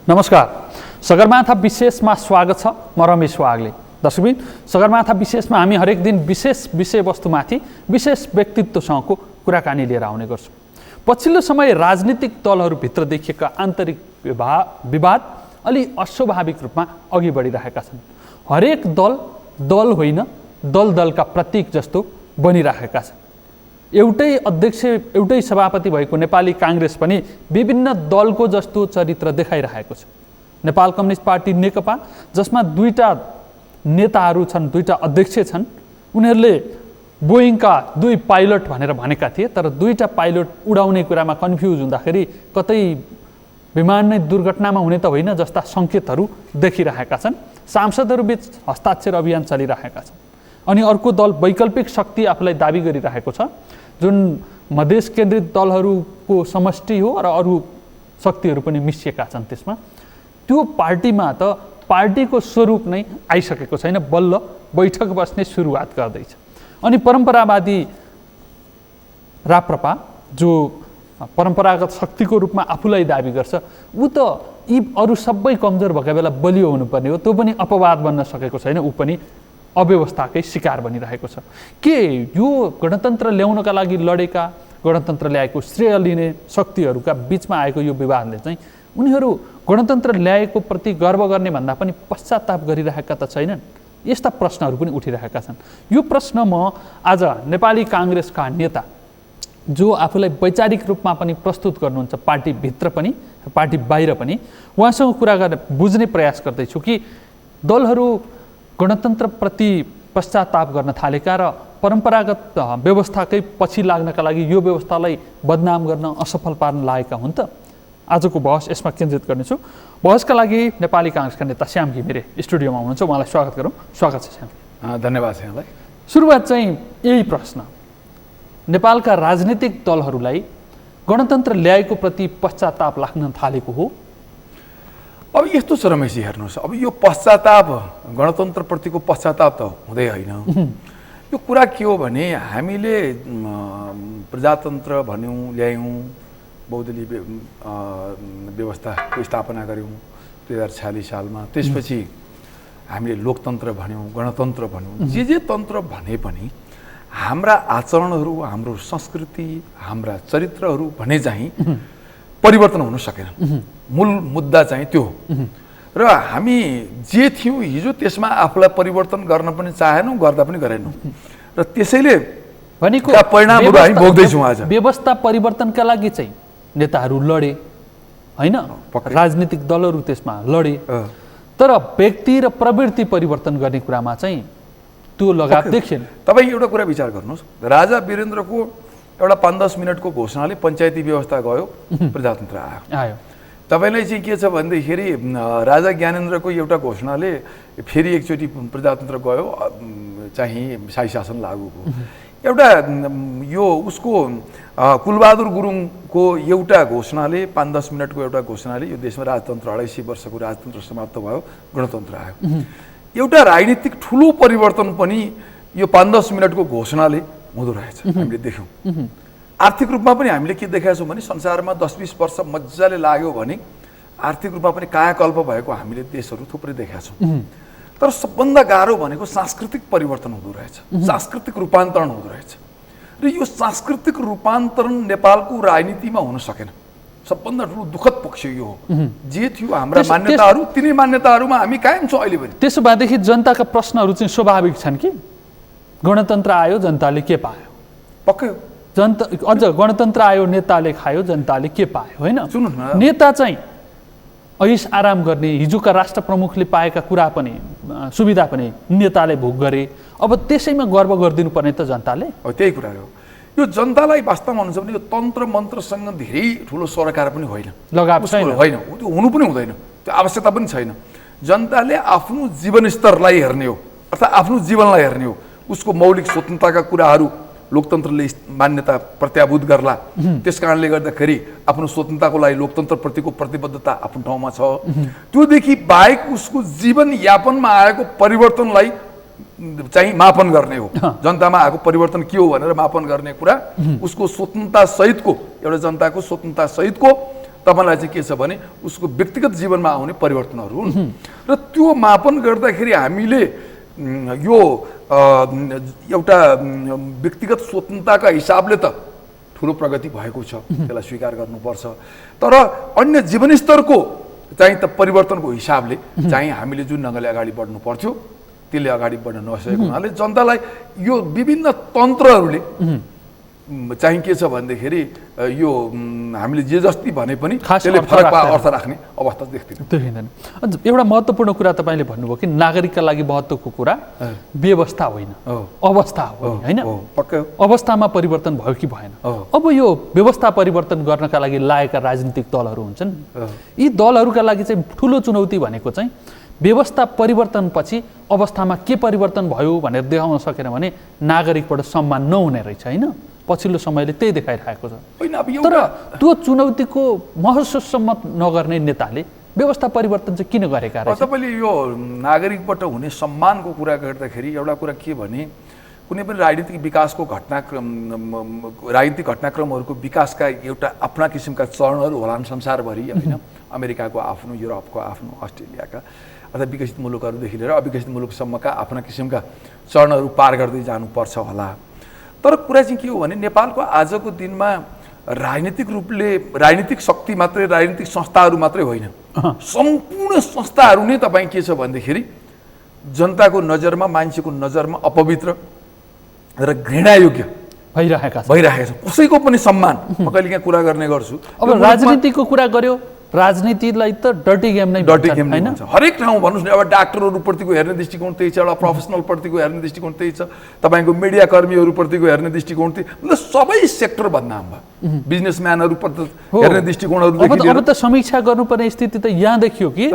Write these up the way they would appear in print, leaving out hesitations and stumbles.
नमस्कार। सगरमाथा विशेषमा स्वागत छ। म रमेश वाग्ले। दर्शकबिन, सगरमाथा विशेषमा हामी हरेक दिन विशेष विषयवस्तुमाथि विशेष व्यक्तित्वसँगको कुराकानी लिएर आउने गर्छौँ। पछिल्लो समय राजनीतिक दलहरूभित्र देखिएका आन्तरिक विवाद अलि अस्वाभाविक रूपमा अघि बढिरहेका छन्। हरेक दल होइन, दलका प्रतीक जस्तो बनिरहेका छन्। एउटै अध्यक्ष, एउटै सभापति भएको नेपाली काङ्ग्रेस पनि विभिन्न दलको जस्तो चरित्र देखाइरहेको छ। नेपाल कम्युनिस्ट पार्टी नेकपा, जसमा दुईटा नेताहरू छन्, दुईटा अध्यक्ष छन्, उनीहरूले बोइङका 2 पाइलट भनेर भनेका थिए, तर दुईटा पाइलट उडाउने कुरामा कन्फ्युज हुँदाखेरि कतै विमान नै दुर्घटनामा हुने त होइन जस्ता सङ्केतहरू देखिरहेका छन्। सांसदहरूबीच हस्ताक्षर अभियान चलिरहेका छन्। अनि अर्को दल वैकल्पिक शक्ति आफूलाई दाबी गरिरहेको छ, जुन मधेस केन्द्रित दलहरूको समष्टि हो र अरू शक्तिहरू पनि मिसिएका छन् त्यसमा। त्यो पार्टीमा त पार्टीको स्वरूप नै आइसकेको छैन, बल्ल बैठक बस्ने सुरुवात गर्दैछ। अनि परम्परावादी राप्रपा, जो परम्परागत शक्तिको रूपमा आफूलाई दाबी गर्छ, ऊ त यी अरू सबै कमजोर भएका बेला बलियो हुनुपर्ने हो, त्यो पनि अपवाद बन्न सकेको छैन। ऊ पनि अव्यवस्थाकै शिकार बनिरहेको छ। के यो गणतन्त्र ल्याउनका लागि लडेका, गणतन्त्र ल्याएको श्रेय लिने शक्तिहरूका बिचमा आएको यो विवादले चाहिँ उनीहरू गणतन्त्र ल्याएको प्रति गर्व गर्ने भन्दा पनि पश्चाताप गरिरहेका त छैनन्? यस्ता प्रश्नहरू पनि उठिरहेका छन्। यो प्रश्न म आज नेपाली काङ्ग्रेसका नेता, जो आफूलाई वैचारिक रूपमा पनि प्रस्तुत गर्नुहुन्छ, पार्टीभित्र पनि पार्टी बाहिर पनि, उहाँसँग कुरा गरेर बुझ्ने प्रयास गर्दैछु कि दलहरू गणतन्त्रप्रति पश्चाताप गर्न थालेका र परम्परागत व्यवस्थाकै पछि लाग्नका लागि यो व्यवस्थालाई बदनाम गर्न, असफल पार्न लागेका हुन् त? आजको बहस यसमा केन्द्रित गर्नेछु। बहसका लागि नेपाली काङ्ग्रेसका नेता श्याम घिमिरे स्टुडियोमा हुनुहुन्छ। उहाँलाई स्वागत गरौँ। स्वागत छ श्याम। धन्यवाद छ यहाँलाई। सुरुवात चाहिँ यही प्रश्न, नेपालका राजनीतिक दलहरूलाई गणतन्त्र ल्याएको प्रति पश्चाताप लाग्न थालेको हो? अब यस्तो छ रमेशजी, हेर्नुहोस्, अब यो पश्चाताप, गणतन्त्रप्रतिको पश्चाताप त हुँदै होइन। यो कुरा के हो भने हामीले प्रजातन्त्र भन्यौँ, ल्यायौँ, बहुदलीय व्यवस्थाको स्थापना गऱ्यौँ 2046 सालमा। त्यसपछि हामीले लोकतन्त्र भन्यौँ, गणतन्त्र भन्यौँ, जे तन्त्र भने पनि हाम्रा आचरणहरू, हाम्रो संस्कृति, हाम्रा चरित्रहरू भने चाहिँ परिवर्तन हुन सकेन। मूल मुद्दा चाहिँ त्यो हो। र हामी जे थियौँ हिजो त्यसमा आफूलाई परिवर्तन गर्न पनि चाहेनौँ, गर्दा पनि गरेनौँ, र त्यसैले भनेको परिणामहरू हामी भोग्दैछौँ। आज व्यवस्था परिवर्तनका लागि चाहिँ नेताहरू लडे होइन, राजनीतिक दलहरू त्यसमा लडे, तर व्यक्ति र प्रवृत्ति परिवर्तन गर्ने कुरामा चाहिँ त्यो लगाव देखिएन। तपाईँ एउटा कुरा विचार गर्नुहोस्, राजा वीरेन्द्रको एउटा 5-10 मिनटको घोषणाले पञ्चायती व्यवस्था गयो, प्रजातन्त्र आयो। तपाईँलाई चाहिँ के छ भनेदेखि राजा ज्ञानेन्द्रको एउटा घोषणाले फेरि एकचोटि प्रजातन्त्र गयो, चाहिँ शाही शासन लागू भयो। एउटा यो उसको कुलबहादुर गुरुङको एउटा घोषणाले, 5-10 मिनटको एउटा घोषणाले यो देशमा राजतन्त्र, 250 वर्षको राजतन्त्र समाप्त भयो, गणतन्त्र आयो। एउटा राजनीतिक ठुलो परिवर्तन पनि यो 5-10 मिनटको घोषणाले हुँदो रहेछ, हामीले देख्यौँ। आर्थिक रूपमा पनि हामीले के देखाएको छौँ भने संसारमा 10-20 वर्ष मजाले लाग्यो भने आर्थिक रूपमा पनि कायाकल्प भएको हामीले देशहरू थुप्रै देखाएको छौँ। तर सबभन्दा गाह्रो भनेको सांस्कृतिक परिवर्तन हुँदो रहेछ, सांस्कृतिक रूपान्तरण हुँदो रहेछ। र यो सांस्कृतिक रूपान्तरण नेपालको राजनीतिमा हुन सकेन। सबभन्दा ठुलो दुःखद पक्ष यो हो। जे थियो हाम्रा मान्यताहरू, तिनै मान्यताहरूमा हामी कायम छौँ अहिले पनि। त्यसो भएदेखि जनताका प्रश्नहरू चाहिँ स्वाभाविक छन् कि गणतन्त्र आयो, जनताले के पायो? पक्कै हो। अझ गणतन्त्र आयो, नेताले खायो, जनताले के पायो? होइन, सुन्नुहोस् न, नेता चाहिँ ऐस आराम गर्ने, हिजोका राष्ट्र प्रमुखले पाएका कुरा पनि, सुविधा पनि नेताले भोग गरे। अब त्यसैमा गर्व गरिदिनु पर्ने त जनताले? त्यही कुरा हो। यो जनतालाई वास्तवमा भन्नुहुन्छ भने यो तन्त्र मन्त्रसँग धेरै ठुलो सरकार पनि होइन, लगाव छैन, होइन, त्यो हुनु पनि हुँदैन, त्यो आवश्यकता पनि छैन। जनताले आफ्नो जीवनस्तरलाई हेर्ने हो, अर्थात् आफ्नो जीवनलाई हेर्ने हो। उसको मौलिक स्वतन्त्रताका कुराहरू लोकतन्त्रले मान्यता प्रत्याभूत गर्ला। त्यस कारणले गर्दाखेरि आफ्नो स्वतन्त्रताको लागि लोकतन्त्रप्रतिको प्रतिबद्धता आफ्नो ठाउँमा छ। त्योदेखि बाहेक उसको जीवनयापनमा आएको परिवर्तनलाई चाहिँ मापन गर्ने हो। जनतामा आएको परिवर्तन के हो भनेर मापन गर्ने कुरा उसको स्वतन्त्रता सहितको, एउटा जनताको स्वतन्त्रता सहितको तपाईँलाई चाहिँ के छ भने उसको व्यक्तिगत जीवनमा आउने परिवर्तनहरू हुन् र त्यो मापन गर्दाखेरि हामीले यो एउटा व्यक्तिगत स्वतन्त्रताका हिसाबले त ठुलो प्रगति भएको छ, त्यसलाई स्वीकार गर्नुपर्छ। तर अन्य जीवनस्तरको चाहिँ त परिवर्तनको हिसाबले चाहिँ हामीले जुन ढङ्गले अगाडि बढ्नु पर्थ्यो त्यसले अगाडि बढ्न नसकेको हुनाले जनतालाई यो विभिन्न तन्त्रहरूले चाहिँ के छ भनेदेखि यो हामीले जे जति भने पनि त्यसले फरक अर्थ राख्ने अवस्था देखिँदैन। एउटा महत्त्वपूर्ण कुरा तपाईँले भन्नुभयो कि नागरिकका लागि महत्त्वको कुरा व्यवस्था होइन, अवस्था हो होइन। पक्कै अवस्थामा परिवर्तन भयो कि भएन। अब यो व्यवस्था परिवर्तन गर्नका लागि लागेका राजनीतिक दलहरू हुन्छन्, यी दलहरूका लागि चाहिँ ठुलो चुनौती भनेको चाहिँ व्यवस्था परिवर्तनपछि अवस्थामा के परिवर्तन भयो भनेर देखाउन सकेन भने नागरिकबाट सम्मान नहुने रहेछ होइन। पछिल्लो समयले त्यही देखाइरहेको छ। तर त्यो चुनौतीको महसुससम्म नगर्ने नेताले व्यवस्था परिवर्तन चाहिँ किन गरेका रहेछ? तपाईँले यो नागरिकबाट हुने सम्मानको कुरा गर्दाखेरि एउटा कुरा के भने कुनै पनि राजनीतिक विकासको राजनीतिक घटनाक्रमहरूको विकासका एउटा आफ्ना किसिमका चरणहरू होलान् संसारभरि होइन। अमेरिकाको आफ्नो, युरोपको आफ्नो, अस्ट्रेलियाका अथवा विकसित मुलुकहरूदेखि लिएर अविकसित मुलुकसम्मका आफ्ना किसिमका चरणहरू पार गर्दै जानुपर्छ होला। तर कुरा चाहिँ के हो भने नेपालको आजको दिनमा राजनीतिक रूपले राजनीतिक शक्ति मात्रै, राजनीतिक संस्थाहरू मात्रै होइन, सम्पूर्ण संस्थाहरू नै तपाईँ के छ भनेदेखि जनताको नजरमा, मान्छेको नजरमा अपवित्र र घृणायोग्य भइरहेका छ। कसैको पनि सम्मान म कहिलेकाहीँ कुरा गर्ने गर्छु। अब राजनीतिको कुरा गर्यो, राजनीतिलाई त डर्टी गेम नै होइन। हरेक ठाउँ भन्नुहोस् न, अब डाक्टरहरूप्रतिको हेर्ने दृष्टिकोण त्यही छ, एउटा प्रोफेसनलप्रतिको हेर्ने दृष्टिकोण त्यही छ, तपाईँको मिडिया कर्मीहरूप्रतिको हेर्ने दृष्टिकोण त्यही, मतलब सबै सेक्टर बदनाम भयो। बिजनेसम्यानहरूप्रति हेर्ने दृष्टिकोणहरू अब त समीक्षा गर्नुपर्ने स्थिति त यहाँ देखियो कि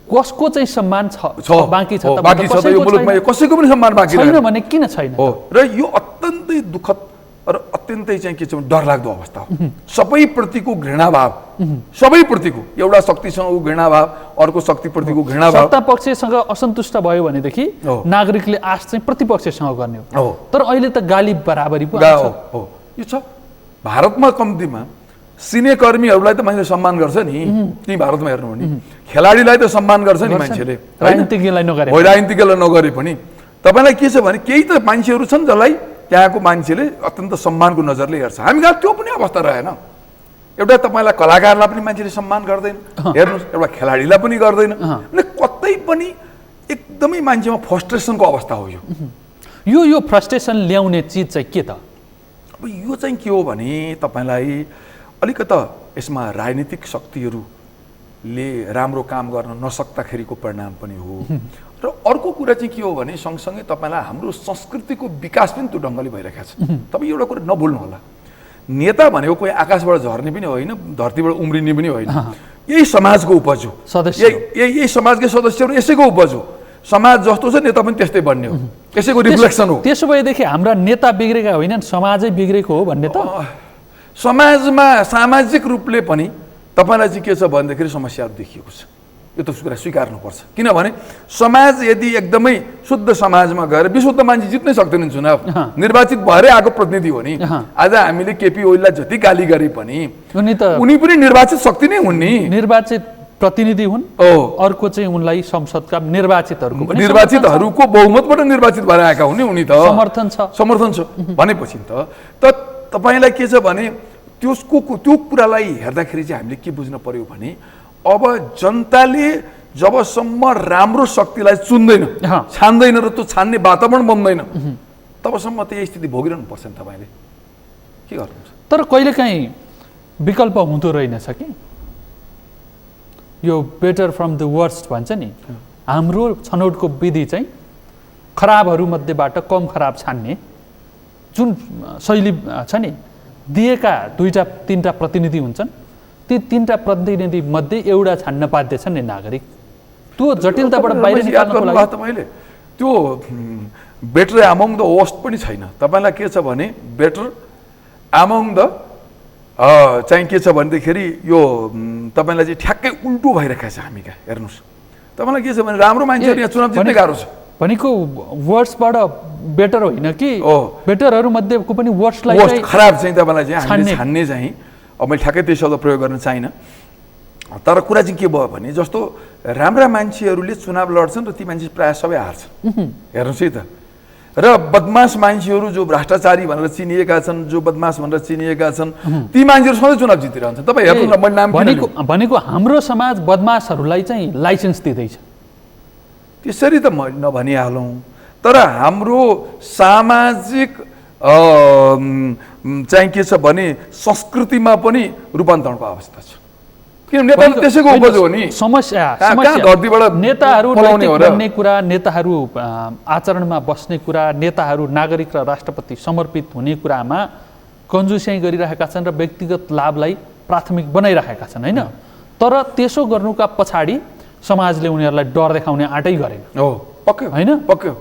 कसको चाहिँ सम्मान छ बाँकी छ त यो मुलुकमा कसैको पनि सम्मान बाँकी छैन भने किन छैन? र यो अत्यन्तै दुःखद र अत्यन्तै चाहिँ के छ भने डरलाग्दो अवस्था हो। सबैप्रतिको घृणाभाव, सबैप्रतिको एउटा शक्तिसँगको घृणाभाव, अर्को शक्तिप्रतिको घृणाभाव। सत्ता पक्षसँग असन्तुष्ट भयो भनेदेखि नागरिकले आश चाहिँ प्रतिपक्षसँग गर्ने हो। तर अहिले त गाली बराबरी पो हो। यो छ भारतमा कम्तीमा सिने कर्मीहरूलाई त मान्छेले सम्मान गर्छ नि, त्यही भारतमा हेर्नु भने खेलाडीलाई त सम्मान गर्छ नि मान्छेले, राजनीतिज्ञलाई नगरे पनि। तपाईँलाई के छ भने केही त मान्छेहरू छन् जसलाई त्यहाँको मान्छेले अत्यन्त सम्मानको नजरले हेर्छ। हामी कहाँ त्यो पनि अवस्था रहेन। एउटा तपाईँलाई कलाकारलाई पनि मान्छेले सम्मान गर्दैन, हेर्नुहोस् एउटा खेलाडीलाई पनि गर्दैन। कतै पनि एकदमै मान्छेमा फ्रस्ट्रेसनको अवस्था हो। यो फ्रस्ट्रेसन ल्याउने चिज चाहिँ के त? अब यो चाहिँ के हो भने तपाईँलाई अलिकता यसमा राजनीतिक शक्तिहरूले राम्रो काम गर्न नसक्दाखेरिको परिणाम पनि हो। र अर्को कुरा चाहिँ के हो भने सँगसँगै तपाईँलाई हाम्रो संस्कृतिको विकास पनि त्यो ढङ्गले भइरहेको छ। तपाईँ एउटा कुरा नभुल्नु होला, नेता भनेको कोही आकाशबाट झर्ने पनि होइन, धरतीबाट उम्रिने पनि होइन, यही समाजको उपज हो। यही समाजकै सदस्यहरू यसैको उपज हो। समाज जस्तो छ नेता पनि त्यस्तै बन्ने हो, यसैको रिफ्लेक्सन हो। त्यसो भएदेखि हाम्रा नेता बिग्रेका होइनन्, समाजै बिग्रेको हो भन्ने त? समाजमा सामाजिक रूपले पनि तपाईँलाई चाहिँ के छ भनेदेखि समस्याहरू देखिएको छ। यो त कुरा स्वीकार्नुपर्छ। किनभने समाज यदि एकदमै शुद्ध समाजमा गएर विशुद्ध मान्छे जित्नै सक्दैनन् चुनाव, निर्वाचित भएरै आएको प्रतिनिधि हो नि। आज हामीले केपी ओलीलाई जति गाली गरे पनि उनी पनि निर्वाचित शक्ति नै हुन् नि, निर्वाचित प्रतिनिधि हुन्। अर्को चाहिँ उनलाई संसदका निर्वाचितहरूको बहुमतबाट निर्वाचित भएर आएका हुन् नि, उनी त समर्थन छ भनेपछि त तपाईँलाई के छ भने त्यो कुरालाई हेर्दाखेरि चाहिँ हामीले के बुझ्न पर्यो भने अब जनताले जबसम्म राम्रो शक्तिलाई चुन्दैन, छान्दैन र त्यो छान्ने वातावरण बन्दैन, तबसम्म त यही स्थिति भोगिरहनु पर्छ नि। तपाईँले के गर्नुहुन्छ? तर कहिलेकाहीँ विकल्प हुँदो रहेनछ कि यो बेटर फ्रम द वर्स्ट भन्छ नि, हाम्रो छनौटको विधि चाहिँ खराबहरूमध्येबाट कम खराब छान्ने जुन शैली छ नि, दिएका 2-3 प्रतिनिधि हुन्छन्, ती 3 प्रतिनिधि मध्ये एउटा छान्न बाध्य छन् नि नागरिक। त्यो जटिलताबाट बाहिर निकाल्नको लागि तपाईँले त्यो बेटर एमङ द वर्स्ट पनि छैन। तपाईँलाई के छ भने बेटर एमङ द चाहिँ के छ भनेदेखि यो तपाईँलाई चाहिँ ठ्याक्कै उल्टो भइरहेको छ। हामी कहाँ हेर्नुहोस्, तपाईँलाई के छ भने राम्रो मान्छेहरू यहाँ चुनाव जित्नै गाह्रो छ भनेको वर्ड्सबाट बेटर होइन कि बेटरहरू मध्येको पनि वर्ड्सलाई खराब चाहिँ तपाईँलाई चाहिँ हामीले छान्ने चाहिँ अब मैले ठ्याक्कै त्यो शब्द प्रयोग गर्न चाहिनँ, तर कुरा चाहिँ के भयो भने जस्तो राम्रा मान्छेहरूले चुनाव लड्छन् र ती मान्छे प्रायः सबै हार्छन्। हेर्नुहोस् है त। र बदमास मान्छेहरू जो भ्रष्टाचारी भनेर चिनिएका छन्, जो बदमास भनेर चिनिएका छन्, ती मान्छेहरू सधैँ चुनाव जितिरहन्छन्। तपाईँ हेर्नु न, मैले नाम भनेको हाम्रो समाज बदमासहरूलाई चाहिँ लाइसेन्स दिँदैछ। त्यसरी त नभनिहालौँ, तर हाम्रो सामाजिक चाहिँ के छ भने संस्कृतिमा पनि रूपान्तरणको अवस्था छ। किनभने नेपाल त्यसैको उपज हो नि। समस्या नेताहरू बन्ने कुरा, नेताहरू आचरणमा बस्ने कुरा, नेताहरू नागरिक र राष्ट्रपति समर्पित हुने कुरामा कन्जुस्याइ गरिरहेका छन् र व्यक्तिगत लाभलाई प्राथमिक बनाइरहेका छन्, होइन? तर त्यसो गर्नुका पछाडि समाजले उनीहरूलाई डर देखाउने आँटै गरेन। हो, पक्कै होइन? पक्कै।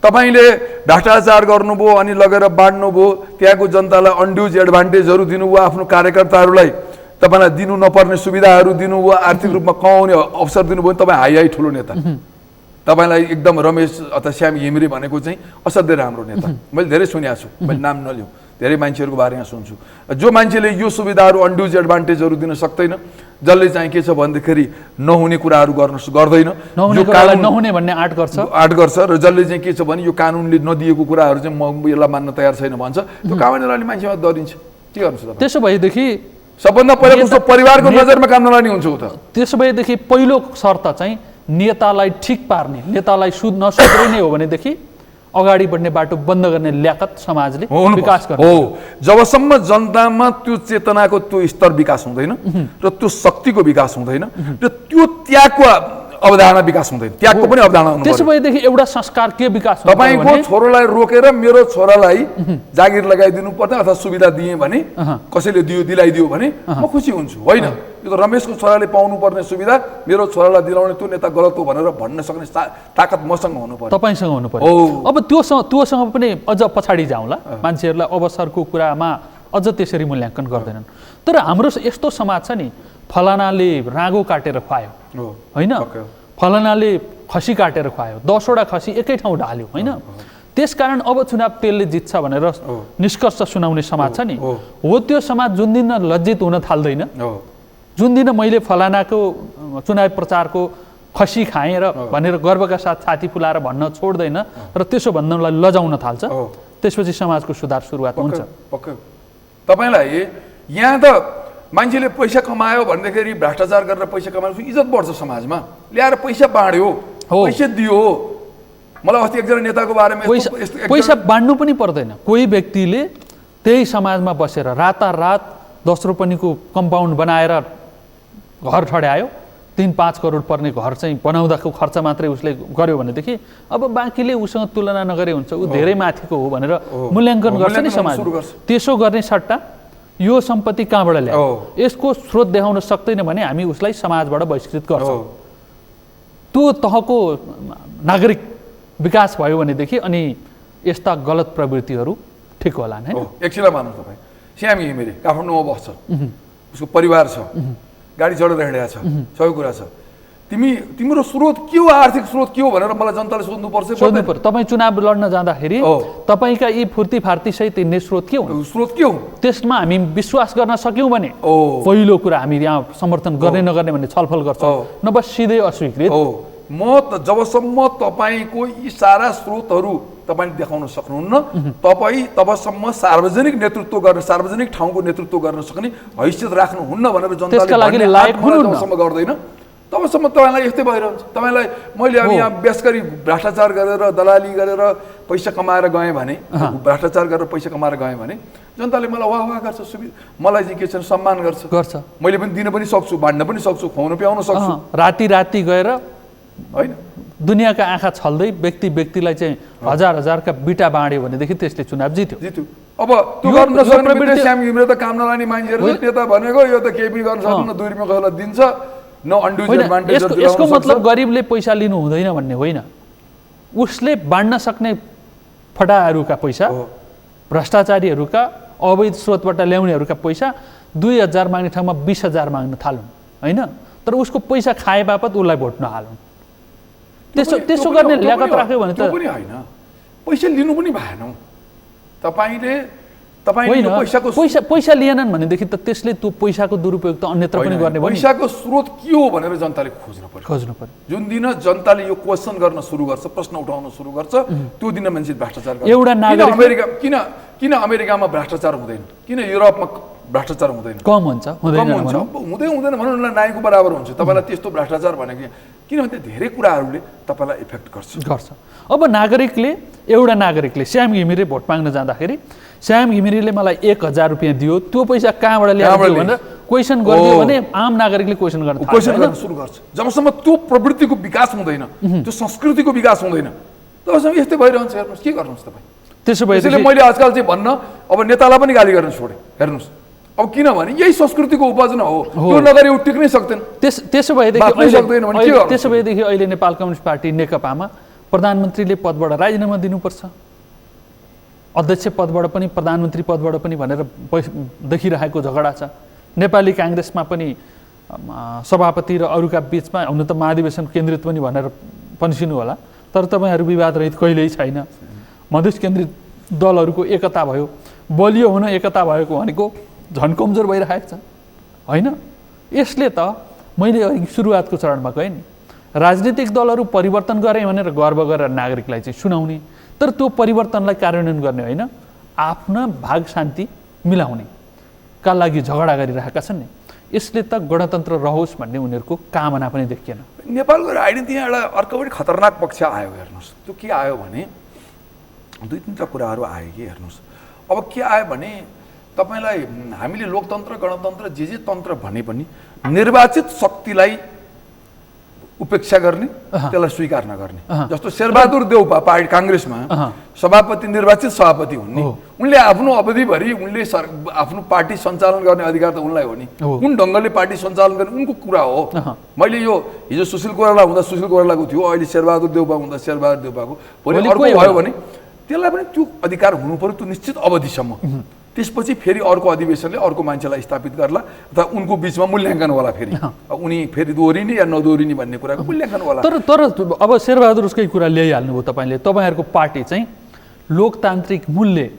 तपाईँले भ्रष्टाचार गर्नुभयो अनि लगेर बाँड्नुभयो, त्यहाँको जनतालाई अनड्युज एडभान्टेजहरू दिनुभयो, आफ्नो कार्यकर्ताहरूलाई तपाईँलाई दिनु नपर्ने सुविधाहरू दिनुभयो, आर्थिक रूपमा कमाउने अवसर दिनुभयो, तपाईँ हाई ठुलो नेता। तपाईँलाई एकदम रमेश अथवा श्याम घिमिरे भनेको चाहिँ असाध्यै राम्रो नेता, मैले धेरै सुनेको छु, मैले नाम नलिउँ, धेरै मान्छेहरूको बारेमा सुन्छु। जो मान्छेले यो सुविधाहरू अनड्युज एडभान्टेजहरू दिन सक्दैन, जसले चाहिँ के छ भन्दाखेरि नहुने कुराहरू गर्दैन, नहुने भन्ने आँट गर्छ र जसले चाहिँ के छ भने यो कानुनले नदिएको कुराहरू चाहिँ म यसलाई मान्न तयार छैन भन्छ, त्यो काम नलाने मान्छेमा डरिन्छ। के गर्नु? त्यसो भएदेखि सबभन्दा पहिला उसको परिवारको नजरमा काम नलाने हुन्छ त। त्यसो भएदेखि पहिलो शर्त चाहिँ नेतालाई ठिक पार्ने, नेतालाई नसुध्रिने हो भनेदेखि अगाडि बढ्ने बाटो बन्द गर्ने ल्याकत समाजले विकास गर्ने हो। जबसम्म जनतामा त्यो चेतनाको त्यो स्तर विकास हुँदैन र त्यो शक्तिको विकास हुँदैन र त्यो त्यागको अवधारणा विकास हुँदैन, त्यागको पनि अवधारणा हुनु पर्यो। त्यसो भएदेखि एउटा संस्कार के विकास हुन्छ? तपाईँको छोरोलाई रोकेर मेरो छोरालाई जागिर लगाइदिनु पर्छ अथवा सुविधा दिएँ भने, कसैले दिलाइदियो भने म खुसी हुन्छु, होइन? यो त रमेशको छोराले पाउनुपर्ने सुविधा मेरो छोरालाई दिलाउने त्यो नेता गलत हो भनेर भन्न सक्ने ताकत मसँग हुनु पर्यो, तपाईँसँग हुनु पर्यो। अब त्योसँग पनि अझ पछाडि जाउँला, मान्छेहरूलाई अवसरको कुरामा अझ त्यसरी मूल्याङ्कन गर्दैनन्। तर हाम्रो यस्तो समाज छ नि, फलानाले रागो काटेर खुवायो, होइन? फलानाले खसी काटेर खुवायो, 10वटा खसी एकै ठाउँ ढाल्यो, होइन? त्यसकारण अब चुनाव त्यसले जित्छ भनेर निष्कर्ष सुनाउने समाज छ नि, हो त्यो समाज जुन दिन लज्जित हुन थाल्दैन, जुन दिन मैले फलानाको चुनाव प्रचारको खसी खाएँ र भनेर गर्वका साथ छाती फुलाएर भन्न छोड्दैन र त्यसो भन्नलाई लजाउन थाल्छ, त्यसपछि समाजको सुधार सुरुवात हुन्छ। तपाईँलाई यहाँ त मान्छेले पैसा कमायो भन्दाखेरि भ्रष्टाचार गरेर पैसा कमाएपछि इज्जत बढ्छ समाजमा, ल्याएर पैसा बाँड्यो, पैसा दियो। मलाई अस्ति एकजना नेताको बारेमा पैसा बाँड्नु पनि पर्दैन, कोही व्यक्तिले त्यही समाजमा बसेर रातारात 10 रोपनीको कम्पाउन्ड बनाएर घर ठड्यायो, 3-5 करोड पर्ने घर चाहिँ बनाउँदाको खर्च मात्रै उसले गर्यो भनेदेखि अब बाँकीले उसँग तुलना नगरे हुन्छ, ऊ धेरै माथिको हो भनेर मूल्याङ्कन गर्छ नि समाज। त्यसो गर्ने सट्टा यो सम्पत्ति कहाँबाट ल्यायो, यसको स्रोत देखाउन सक्दैन भने हामी उसलाई समाजबाट बहिष्कृत गर्छौँ। त्यो तहको नागरिक विकास भयो भनेदेखि अनि यस्ता गलत प्रवृत्तिहरू ठिक होला नि। एकछिनलाई मान्नु, तपाईँ श्याम घिमिरे काठमाडौँमा बस्छ, उसको परिवार छ, गाडी चढेर हिँडेको छ, सबै कुरा छ, तिम्रो स्रोत के हो, आर्थिक स्रोत के हो भनेर मलाई जनताले सोध्नु पर्छ। तपाईँ चुनाव लड्न जाँदाखेरि तपाईँका यी फुर्ती फार्ती सहित हिँड्ने स्रोत के हो, त्यसमा हामी विश्वास गर्न सक्यौँ भने पहिलो कुरा हामी यहाँ समर्थन गर्ने नगर्ने भन्ने छलफल गर्छौँ, नभए सिधै अस्वीकृत। म जबसम्म तपाईँको यी सारा स्रोतहरू तपाईँले देखाउन सक्नुहुन्न, तबसम्म सार्वजनिक नेतृत्व गर्ने, सार्वजनिक ठाउँको नेतृत्व गर्न सक्ने हैसियत राख्नुहुन्न भनेर जनताले गर्दैन, तबसम्म तपाईँलाई यस्तै भइरहन्छ। तपाईँलाई मैले अब यहाँ बेसगरी भ्रष्टाचार गरेर दलाली गरेर पैसा कमाएर गएँ भने, भ्रष्टाचार गरेर पैसा कमाएर गएँ भने जनताले मलाई वाह गर्छ, मलाई चाहिँ के छ सम्मान गर्छ, मैले पनि दिन पनि सक्छु, बाँड्न पनि सक्छु, खुवाउन प्याउन सक्छु। राति गएर होइन दुनियाँका आँखा छल्दै व्यक्तिलाई चाहिँ हजारका बिटा बाँड्यो भनेदेखि त्यसले चुनाव जित्यो। अब त्यो गर्न नसक्ने श्याम घिमिरे त काम नलाने मान्छेहरू नेता भनेको यो त केही पनि गर्न सक्दैन, 2 रुपियाँ कसैलाई दिन्छ, न अनड्युज एडभान्टेज। यसको मतलब गरिबले पैसा लिनु हुँदैन भन्ने होइन, उसले बाँड्न सक्ने फटाहरूका पैसा, भ्रष्टाचारीहरूका अवैध स्रोतबाट ल्याउनेहरूका पैसा 2000 माग्ने ठाउँमा 20,000 माग्न थालुन्, होइन? तर उसको पैसा खाए बापत उसलाई भोट नहालुन्। त्यसो गर्ने ल्याकत राख्यो भने त पनि होइन, पैसा लिनु पनि भएन। तपाईँले तपाईले पैसा लिएनन् भनेदेखि त त्यसले त्यो पैसाको दुरुपयोग त अन्यत्र पनि गर्ने भयो। पैसाको स्रोत के हो भनेर जनताले खोज्नु पर्यो। जुन दिन जनताले यो क्वेसन गर्न सुरु गर्छ, प्रश्न उठाउन सुरु गर्छ, त्यो दिन मान्छे भ्रष्टाचार गर्छ। एउटा नागरिक किन अमेरिकामा भ्रष्टाचार हुँदैन, किन युरोपमा भ्रष्टाचार हुँदैन? कम हुन्छ, हुँदैन भन्नु न, नाइको बराबर हुन्छ। तपाईँलाई त्यस्तो भ्रष्टाचार भनेको किनभने धेरै कुराहरूले तपाईँलाई इफेक्ट गर्छ। अब एउटा नागरिकले श्याम घिमिरे भोट माग्न जाँदाखेरि श्याम घिमिरेले मलाई 1000 रुपियाँ दियो, त्यो पैसा कहाँबाट ल्यायो भनेर क्वेसन गरिदियो भने आम नागरिकले क्वेसन गर्न सुरु गर्छ। जबसम्म त्यो प्रवृत्तिको विकास हुँदैन, त्यो संस्कृतिको विकास हुँदैन, तबसम्म यस्तै भइरहन्छ। हेर्नुहोस् के गर्नुहोस् तपाईँ। त्यसो भए मैले आजकल चाहिँ भन्न अब नेतालाई पनि गाली गर्न छोडेँ। हेर्नुहोस् अब किनभने यही संस्कृतिको उपजना हो, त्यो नगरी ऊ टिक्नै सक्दैन। त्यसो भएदेखि अहिले नेपाल कम्युनिस्ट पार्टी नेकपामा प्रधानमन्त्रीले पदबाट राजीनामा दिनुपर्छ, अध्यक्ष पदबाट पनि प्रधानमन्त्री पदबाट पनि भनेर देखिरहेको झगडा छ। नेपाली काङ्ग्रेसमा पनि सभापति र अरूका बिचमा हुन त महाधिवेशन केन्द्रित पनि भनेर पन्सिनु होला, तर तपाईँहरू विवाद रहित कहिल्यै छैन। मधेस केन्द्रित दलहरूको एकता भयो, बलियो हुन एकता भएको भनेको झन् कमजोर भइरहेको छ होइन। यसले त मैले सुरुवातको चरणमा गएँ नि, राजनीतिक दलहरू परिवर्तन गरे भनेर गर्व गरेर नागरिकलाई चाहिँ सुनाउने, तर त्यो परिवर्तनलाई कार्यान्वयन गर्ने होइन, आफ्ना भाग शान्ति मिलाउने का लागि झगडा गरिरहेका छन् नि। यसले त गणतन्त्र रहोस् भन्ने उनीहरूको कामना पनि देखिएन। नेपालको राजनीतिमा एउटा अर्को पनि खतरनाक पक्ष आयो। हेर्नुहोस् त्यो के आयो भने 2-3 कुराहरू आयो कि हेर्नुहोस्। अब के आयो भने तपाईँलाई हामीले लोकतन्त्र गणतन्त्र जे तन्त्र भने पनि निर्वाचित शक्तिलाई उपेक्षा गर्ने, त्यसलाई स्वीकार नगर्ने। जस्तो शेरबहादुर देउपा पार्टी काङ्ग्रेसमा सभापति निर्वाचित सभापति हुन्, उनले आफ्नो अवधिभरि उनले आफ्नो पार्टी सञ्चालन गर्ने अधिकार त उनलाई हो नि। कुन ढङ्गले पार्टी सञ्चालन गर्ने उनको कुरा हो। मैले यो हिजो सुशील कोइराला हुँदा सुशील कोइरालाको थियो, अहिले शेरबहादुर देउपा हुँदा शेरबहादुर देउपाको, भोलि अर्को भयो भने त्यसलाई पनि त्यो अधिकार हुनु पर्यो त्यो निश्चित अवधिसम्म। त्यसपछि फेरि अर्को अधिवेशनले अर्को मान्छेलाई स्थापित गर्ला अथवा उनको बिचमा मूल्याङ्कन होला, फेरि उनी फेरि दोहोरिने या नदोहोरिने भन्ने कुराको मूल्याङ्कन होला। तर अब शेरबहादुर उसकै कुरा ल्याइहाल्नुभयो तपाईँले। तपाईँहरूको पार्टी चाहिँ लोकतान्त्रिक मूल्य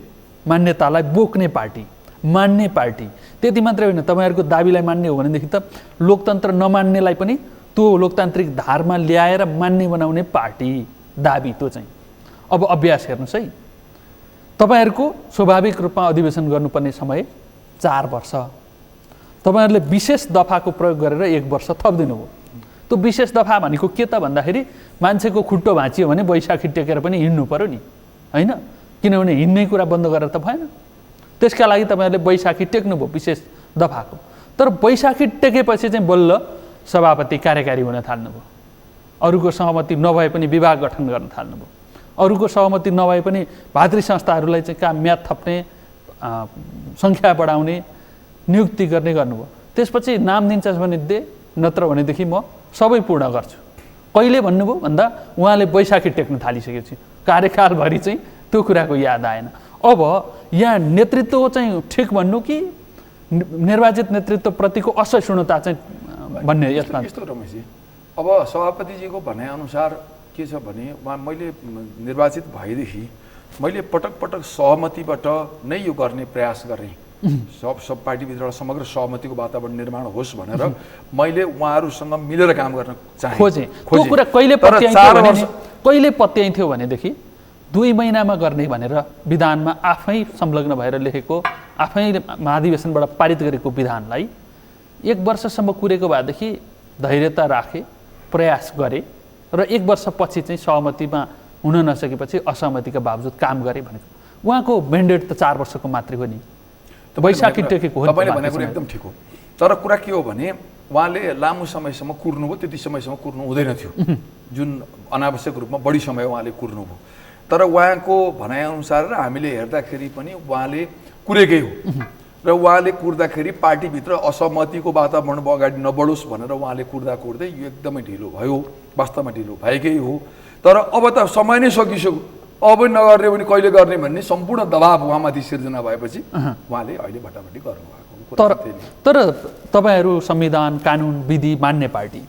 मान्यतालाई बोक्ने पार्टी, मान्ने पार्टी, त्यति मात्रै होइन, तपाईँहरूको दाबीलाई मान्ने हो भनेदेखि त लोकतन्त्र नमान्नेलाई पनि त्यो लोकतान्त्रिक धारमा ल्याएर मान्ने बनाउने पार्टी दाबी। त्यो चाहिँ अब अभ्यास हेर्नुहोस् है, तपाईहरूको स्वाभाविक रूपमा अधिवेशन गर्नुपर्ने समय 4 वर्ष, तपाईहरूले विशेष दफाको प्रयोग गरेर 1 वर्ष थपिदिनु भयो। त्यो विशेष दफा भनेको के त भन्दाखेरि मान्छेको खुट्टो भाँचियो भने बैशाखी टेकेर पनि हिँड्नु पर्यो नि होइन, किनभने हिँड्ने कुरा बन्द गरेर त भएन। त्यसका लागि तपाईँहरूले बैशाखी टेक्नुभयो विशेष दफाको, तर बैशाखी टेकेपछि चाहिँ बल्ल सभापति कार्यकारी हुन थाल्नुभयो, अरूको सहमति नभए पनि विभाग गठन गर्न थाल्नुभयो, अरूको सहमति नभए पनि भातृ संस्थाहरूलाई चाहिँ काम म्याद थप्ने, सङ्ख्या बढाउने, नियुक्ति गर्ने गर्नुभयो। त्यसपछि नाम दिन्छस् भने दे, नत्र भनेदेखि म सबै पूर्ण गर्छु। कहिले भन्नुभयो भन्दा उहाँले बैशाखी टेक्न थालिसकेपछि कार्यकालभरि चाहिँ त्यो कुराको याद आएन। अब यहाँ नेतृत्व चाहिँ ठिक भन्नु कि निर्वाचित नेतृत्वप्रतिको असहिष्णुता चाहिँ भन्ने यसमा? यस्तो रमेशजी, अब सभापतिजीको भनाइअनुसार के छ भने मैले निर्वाचित भएदेखि मैले पटक पटक सहमतिबाट नै यो गर्ने प्रयास गरेँ, सब पार्टीभित्र समग्र सहमतिको वातावरण निर्माण होस् भनेर मैले उहाँहरूसँग मिलेर काम गर्न खोजेँ। त्यो कुरा कहिले पत्याइन्थ्यो भनेदेखि 2 महिनामा गर्ने भनेर विधानमा आफै संलग्न भएर लेखेको, आफै महाधिवेशनबाट पारित गरेको विधानलाई 1 वर्षसम्म कुरेको भएदेखि धैर्यता राखे, प्रयास गरे र 1 वर्षपछि चाहिँ सहमतिमा हुन नसकेपछि असहमतिका बावजुद काम गरे भनेको। उहाँको म्यान्डेट त 4 वर्षको मात्रै हो नि, बैशाखी टेकेको हो। तपाईँले भनेको एकदम ठिक हो, तर कुरा के हो भने उहाँले लामो समयसम्म कुर्नुभयो, त्यति समयसम्म कुर्नु हुँदैन थियो, जुन अनावश्यक रूपमा बढी समय उहाँले कुर्नुभयो। तर उहाँको भनाइअनुसार र हामीले हेर्दाखेरि पनि उहाँले कुरेकै हो र उहाँले कुर्दाखेरि पार्टीभित्र असहमतिको वातावरण अगाडि नबढोस् भनेर उहाँले कुर्दै यो एकदमै ढिलो भयो, वास्तवमा ढिलो भएकै हो। तर अब त समय नै सकिसक्यो, अब नगर्ने भने कहिले गर्ने भन्ने सम्पूर्ण दबाब उहाँमाथि सिर्जना भएपछि उहाँले अहिले भटाभटी गर्नुभएको। तर तपाईँहरू संविधान कानुन विधि मान्ने पार्टी,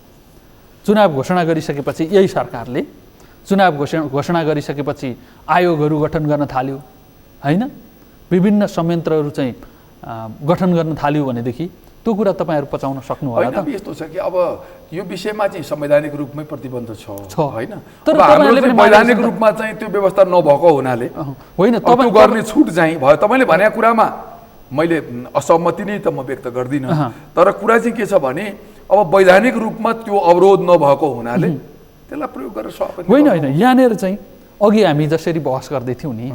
चुनाव घोषणा गरिसकेपछि यही सरकारले चुनाव घोषणा गरिसकेपछि आयोगहरू गठन गर्न थाल्यो होइन, विभिन्न संयन्त्रहरू चाहिँ गठन गर्न थाल्यो भनेदेखि त्यो कुरा तपाईँहरू पचाउन सक्नु होला त? यस्तो छ कि अब यो विषयमा चाहिँ संवैधानिक रूपमै प्रतिबन्ध छ हैन, तर हामीले वैधानिक रूपमा चाहिँ त्यो व्यवस्था नभएको हुनाले होइन तपाईँ गर्ने छुट चाहिँ भयो। तपाईँले भनेको कुरामा मैले असहमति नै त म व्यक्त गर्दिनँ, तर कुरा चाहिँ के छ भने अब वैधानिक रूपमा त्यो अवरोध नभएको हुनाले त्यसलाई प्रयोग गरेर सभापति होइन होइन यहाँनिर चाहिँ अघि हामी जसरी बहस गर्दै थियौँ नि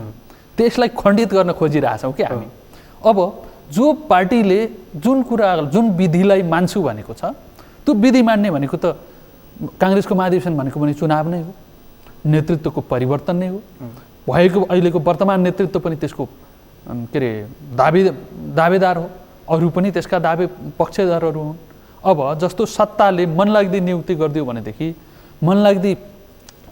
त्यसलाई खण्डित गर्न खोजिरहेछौँ कि हामी। अब जो पार्टीले जुन कुरा जुन विधिलाई मान्छु भनेको छ त्यो विधि मान्ने भनेको त काङ्ग्रेसको महाधिवेशन भनेको पनि चुनाव नै हो, नेतृत्वको परिवर्तन नै हो। भएको अहिलेको वर्तमान नेतृत्व पनि त्यसको के अरे दावेदार हो, अरू पनि त्यसका पक्षधरहरू हुन्। अब जस्तो सत्ताले मनलाग्दी नियुक्ति गरिदियो भनेदेखि, मनलाग्दी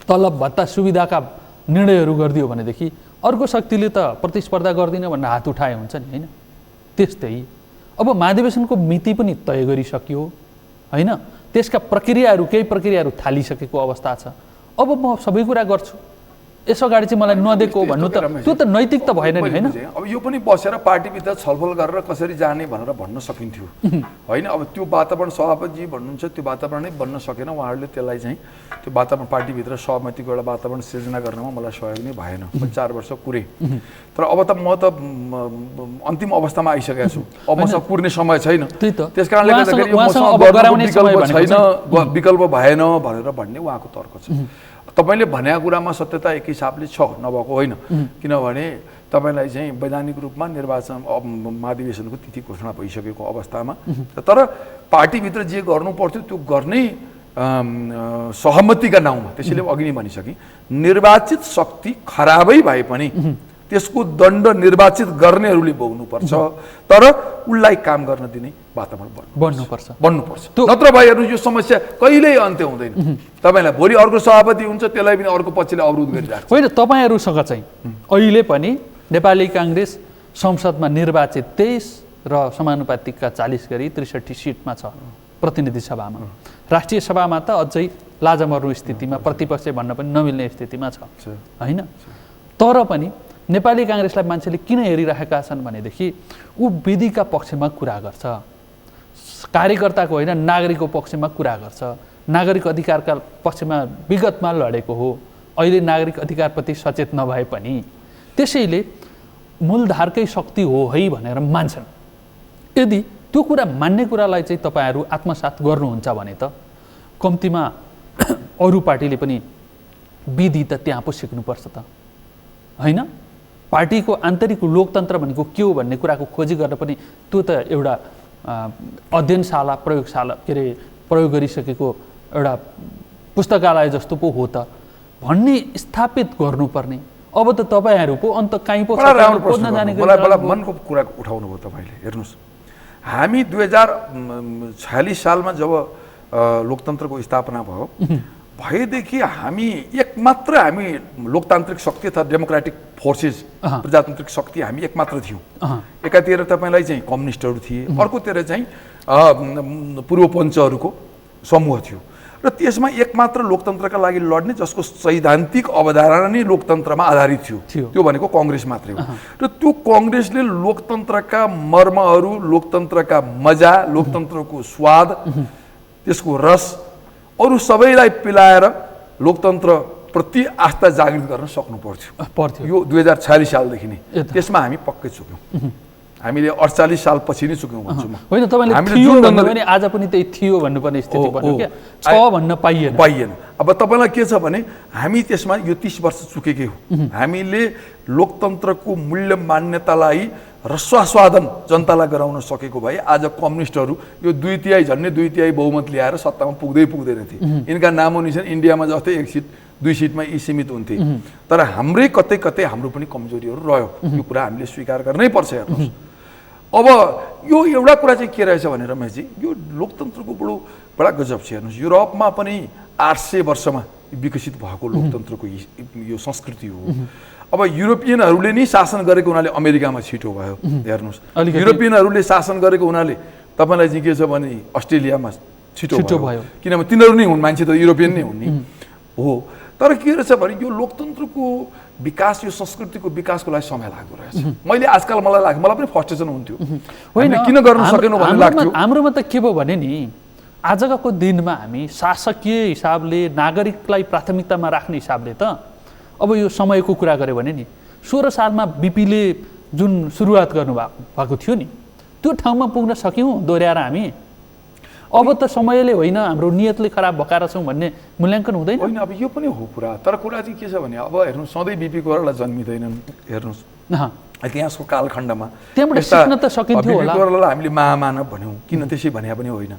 तलब भत्ता सुविधाका निर्णयहरू गरिदियो भनेदेखि अर्को शक्तिले त प्रतिस्पर्धा गर्दिन भनेर हात उठाए हुन्छ नि होइन? त्यस्तै अब महाधिवेशनको मिति पनि तय गरिसक्यो होइन, त्यसका प्रक्रियाहरू केही प्रक्रियाहरू थालिसकेको अवस्था छ। अब म सबै कुरा गर्छु, यस अगाडि चाहिँ मलाई नदिएको भन्नु त त्यो त नैतिक त भएन नि होइन? अब यो पनि बसेर पार्टीभित्र छलफल गरेर कसरी जाने भनेर भन्न सकिन्थ्यो होइन। अब त्यो वातावरण सभापतिजी भन्नुहुन्छ त्यो वातावरण नै बन्न सकेन, उहाँहरूले त्यसलाई चाहिँ त्यो वातावरण पार्टीभित्र सहमतिको एउटा वातावरण सिर्जना गर्नमा मलाई सहयोग नै भएन। म 4 वर्ष कुरेँ, तर अब त म त अन्तिम अवस्थामा आइसकेको छु, अब मसँग कुर्ने समय छैन। त्यस कारणले गर्दाखेरि यो मसँग विकल्प छैन, विकल्प भएन भनेर भन्ने उहाँको तर्क छ। तपाईँले भनेको कुरामा सत्यता एक हिसाबले छ, नभएको होइन, किनभने तपाईँलाई चाहिँ वैधानिक रूपमा निर्वाचन महाधिवेशनको तिथि घोषणा भइसकेको अवस्थामा तर पार्टीभित्र जे गर्नु पर्थ्यो त्यो गर्ने सहमतिका नाउँमा, त्यसैले अघि नै भनिसकेँ, निर्वाचित शक्ति खराबै भए पनि त्यसको दण्ड निर्वाचित गर्नेहरूले भोग्नुपर्छ, तर उसलाई काम गर्न दिने वातावरण बन्नुपर्छ। नत्र भए हेर्नु यो समस्या कहिल्यै अन्त्य हुँदैन। तपाईँलाई भोलि अर्को सभापति हुन्छ, त्यसलाई पनि अर्को पक्षले अवरोध गरिरहेको छ। होइन, तपाईँहरूसँग चाहिँ अहिले पनि नेपाली काङ्ग्रेस संसदमा निर्वाचित 23 र समानुपातिकका 40 गरी 63 सिटमा छ प्रतिनिधि सभामा। राष्ट्रिय सभामा त अझै लाजा मर्नु स्थितिमा, प्रतिपक्ष भन्न पनि नमिल्ने स्थितिमा छ होइन? तर पनि नेपाली काङ्ग्रेसलाई मान्छेले किन हेरिरहेका छन् भनेदेखि ऊ विधिका पक्षमा कुरा गर्छ, कार्यकर्ताको होइन नागरिकको पक्षमा कुरा गर्छ, नागरिक अधिकारका पक्षमा विगतमा लडेको हो, अहिले नागरिक अधिकारप्रति सचेत नभए पनि त्यसैले मूलधारकै शक्ति हो है भनेर मान्छन्। यदि त्यो कुरा मान्ने कुरालाई चाहिँ तपाईँहरू आत्मसात गर्नुहुन्छ भने त कम्तीमा अरू पार्टीले पनि विधि त त्यहाँ पो सिक्नुपर्छ त होइन? पार्टीको आन्तरिक लोकतन्त्र भनेको के हो भन्ने कुराको खोजी गर्न पनि त्यो त एउटा अध्ययनशाला प्रयोगशाला के अरे प्रयोग गरिसकेको एउटा पुस्तकालय जस्तो पो हो त भन्ने स्थापित गर्नुपर्ने। अब त तपाईँहरू पो अन्त कहीँ पो खोज्न जाने मलाई मनको कुरा उठाउनु भयो तपाईँले। हेर्नुहोस्, हामी 2046 सालमा जब लोकतन्त्रको स्थापना भयो भएदेखि हामी एकमात्र हामी लोकतान्त्रिक शक्ति अथवा डेमोक्रेटिक फोर्सेस प्रजातान्त्रिक शक्ति हामी एकमात्र थियौँ। एकातिर तपाईँलाई चाहिँ कम्युनिस्टहरू थिए, अर्कोतिर चाहिँ पूर्वपञ्चहरूको समूह थियो र त्यसमा एकमात्र लोकतन्त्रका लागि लड्ने जसको सैद्धान्तिक अवधारणा नै लोकतन्त्रमा आधारित थियो, त्यो भनेको कङ्ग्रेस मात्रै हो। र त्यो कङ्ग्रेसले लोकतन्त्रका मर्महरू, लोकतन्त्रका मजा, लोकतन्त्रको स्वाद, त्यसको रस अरू सबैलाई पिलाएर लोकतन्त्र प्रति आस्था जागृत गर्न सक्नु पर्थ्यो। यो 2046 सालदेखि नै त्यसमा हामी पक्कै चुक्यौँ। हामीले 48 साल पछि नै चुक्यौँ भन्छु म। होइन, तपाईँले थियो भन्नु पनि आज पनि त्यही थियो भन्नुपर्ने स्थिति बन्यो क्या, छ भन्न पाइएन। अब तपाईँलाई के छ भने हामी त्यसमा यो 30 वर्ष चुकेकै हो। हामीले लोकतन्त्रको मूल्य मान्यतालाई रस्वास्वादन जनतालाई गराउन सकेको भए आज कम्युनिस्टहरू यो 2/3 झन्डै 2/3 बहुमत ल्याएर सत्तामा पुग्दैन थिए। यिनका नामो निशान इन्डियामा जस्तै 1 सिट 2 सिटमा यी सीमित हुन्थे। तर हाम्रै कतै कतै हाम्रो पनि कमजोरीहरू रह्यो, यो कुरा हामीले स्वीकार गर्नै पर्छ। हेर्नुहोस्, अब यो एउटा कुरा चाहिँ के रहेछ भने रमेशजी, यो लोकतन्त्रको बडा गजब छ। हेर्नुहोस्, युरोपमा पनि 800 वर्षमा विकसित भएको लोकतन्त्रको यो संस्कृति हो। अब युरोपियनहरूले नै शासन गरेको हुनाले अमेरिकामा छिटो भयो। हेर्नुहोस्, युरोपियनहरूले शासन गरेको हुनाले तपाईँलाई चाहिँ के छ भने अस्ट्रेलियामा छिटो भयो, किनभने तिनीहरू नै हुन्, मान्छे त युरोपियन नै हुन् नि हो। तर के रहेछ भने यो लोकतन्त्रको विकास, यो संस्कृतिको विकासको लागि समय लाग्दो रहेछ। मैले आजकल मलाई लाग्यो, मलाई पनि फ्रस्ट्रेसन हुन्थ्यो, होइन किन गर्न सकेनौँ भन्ने लाग्थ्यो। हाम्रोमा त के भयो भने नि, आजको दिनमा हामी शासकीय हिसाबले नागरिकलाई प्राथमिकतामा राख्ने हिसाबले त अब यो समयको कुरा गऱ्यो भने नि 16 सालमा बिपीले जुन सुरुवात गर्नुभएको थियो नि, त्यो ठाउँमा पुग्न सक्यौँ दोहोऱ्याएर हामी। अब त समयले होइन, हाम्रो नियतले खराब भएका छौँ भन्ने मूल्याङ्कन हुँदैन। होइन, अब यो पनि हो कुरा। तर कुरा चाहिँ के छ भने अब हेर्नु, सधैँ बिपी कोइराला जन्मिँदैनन्। हेर्नुहोस् इतिहासको कालखण्डमा त्यहाँबाट सिक्न त सकिन्थ्यो होला। बिपी कोइरालालाई हामीले महामानव भन्यौँ, किन त्यसै भने पनि होइन।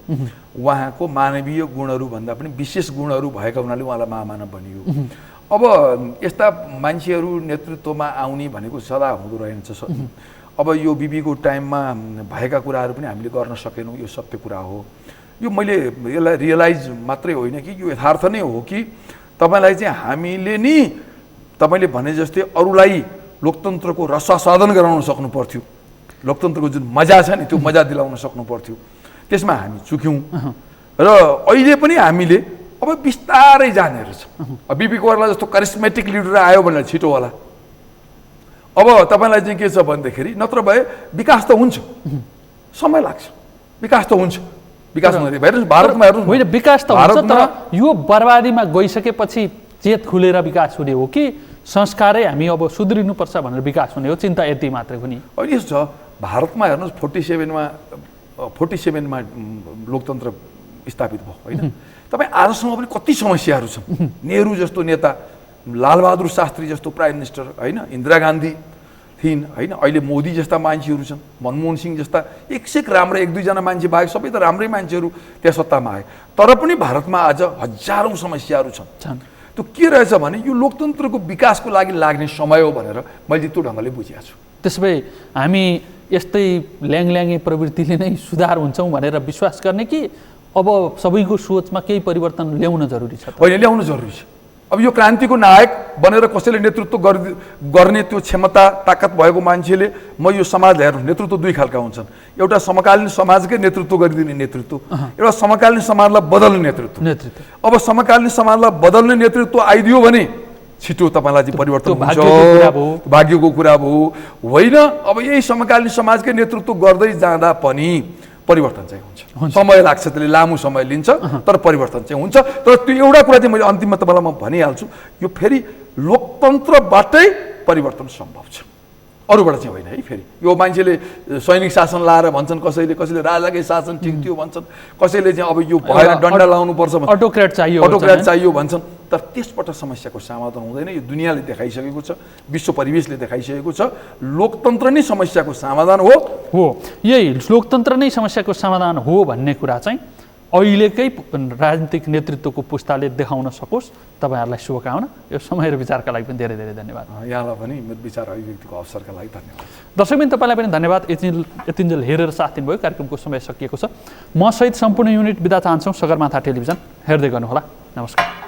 उहाँको मानवीय गुणहरू भन्दा पनि विशेष गुणहरू भएका हुनाले उहाँलाई महामानव भनियो। अब यस्ता मान्छेहरू नेतृत्वमा आउने भनेको सदा हुँदो रहेछ। अब यो बिपीको टाइममा भएका कुराहरू पनि हामीले गर्न सकेनौँ, यो सत्य कुरा हो। यो मैले यसलाई रियलाइज मात्रै होइन कि यो यथार्थ नै हो कि तपाईँलाई चाहिँ हामीले नि तपाईँले भने जस्तै अरूलाई लोकतन्त्रको रसास्वादन गराउन सक्नु पर्थ्यो, लोकतन्त्रको जुन मजा छ नि त्यो मजा दिलाउन सक्नु पर्थ्यो। त्यसमा हामी चुक्यौँ र अहिले पनि हामीले अब बिस्तारै जाने रहेछ। बिपी कोइराला जस्तो करिस्मेटिक लिडर आयो भनेर छिटो होला। अब तपाईँलाई चाहिँ के छ भन्दाखेरि नत्र भए विकास त हुन्छ, समय लाग्छ, विकास त हुन्छ, विकास हुँदै हेर्नुहोस् भारतमा हेर्नुहोस्। होइन, विकास त हुन्छ, तर यो बर्बादीमा गइसकेपछि चेत खुलेर विकास हुने हो कि संस्कारै हामी अब सुध्रिनुपर्छ भनेर विकास हुने हो? चिन्ता यति मात्रै हो नि। होइन, यस्तो छ भारतमा हेर्नुहोस् 47मा लोकतन्त्र स्थापित भयो होइन। तपाईँ आजसम्म पनि कति समस्याहरू छन्। नेहरू जस्तो नेता, लालबहादुर शास्त्री जस्तो प्राइम मिनिस्टर होइन, इन्दिरा गान्धी थिइन् होइन, अहिले मोदी जस्ता मान्छेहरू छन्, मनमोहन सिंह जस्ता एक राम्रा 1-2 जना मान्छे बाहेक सबै त राम्रै मान्छेहरू त्यहाँ सत्तामा आए। तर पनि भारतमा आज हजारौँ समस्याहरू छन्। त्यो के रहेछ भने यो लोकतन्त्रको विकासको लागि लाग्ने समय हो भनेर मैले त्यो ढङ्गले बुझेको छु। त्यसो भए हामी यस्तै ल्याङल्याङ्गे प्रवृत्तिले नै सुधार हुन्छौँ भनेर विश्वास गर्ने कि अब सबैको सोचमा केही परिवर्तन ल्याउन जरुरी छ? होइन, ल्याउन जरुरी छ। अब यो क्रान्तिको नायक बनेर कसैले नेतृत्व गर्ने त्यो क्षमता ताकत भएको मान्छेले, म यो समाजलाई हेर्नु, नेतृत्व 2 खालका हुन्छन्। एउटा समकालीन समाजकै नेतृत्व गरिदिने नेतृत्व, एउटा समकालीन समाजलाई बदल्ने नेतृत्व। अब समकालीन समाजलाई बदल्ने नेतृत्व आइदियो भने छिटो तपाईँलाई चाहिँ परिवर्तन हुन्छ, भाग्यको कुरा भयो होइन। अब यही समकालीन समाजकै नेतृत्व गर्दै जाँदा पनि परिवर्तन चाहिँ हुन्छ। समय लाग्छ, त्यसले लामो समय लिन्छ, तर परिवर्तन चाहिँ हुन्छ। तर त्यो एउटा कुरा चाहिँ मैले अन्तिममा तपाईँलाई म भनिहाल्छु, यो फेरि लोकतन्त्रबाटै परिवर्तन सम्भव छ, अरूबाट चाहिँ होइन है। फेरि यो मान्छेले सैनिक शासन लाएर भन्छन्, कसैले राजाकै शासन ठिक थियो भन्छन्, कसैले चाहिँ अब यो भएर डन्डा लाउनुपर्छ, अटोक्र्याट चाहियो भन्छन्। तर त्यसबाट समस्याको समाधान हुँदैन। यो दुनियाँले देखाइसकेको छ, विश्व परिवेशले देखाइसकेको छ, लोकतन्त्र नै समस्याको समाधान हो। यही लोकतन्त्र नै समस्याको समाधान हो भन्ने कुरा चाहिँ अहिलेकै राजनीतिक नेतृत्वको पुस्ताले देखाउन सकोस्। तपाईँहरूलाई शुभकामना। यो समय र विचारका लागि पनि धेरै धेरै धन्यवाद। यहाँलाई पनि मेरो विचार अभिव्यक्तिको अवसरका लागि धन्यवाद। दर्शकबिन तपाईँलाई पनि धन्यवाद, यतिन्जेल हेरेर साथ दिनुभयो। कार्यक्रमको समय सकिएको छ। म सहित सम्पूर्ण युनिट बिदा चाहन्छौँ। सगरमाथा टेलिभिजन हेर्दै गर्नुहोला। नमस्कार।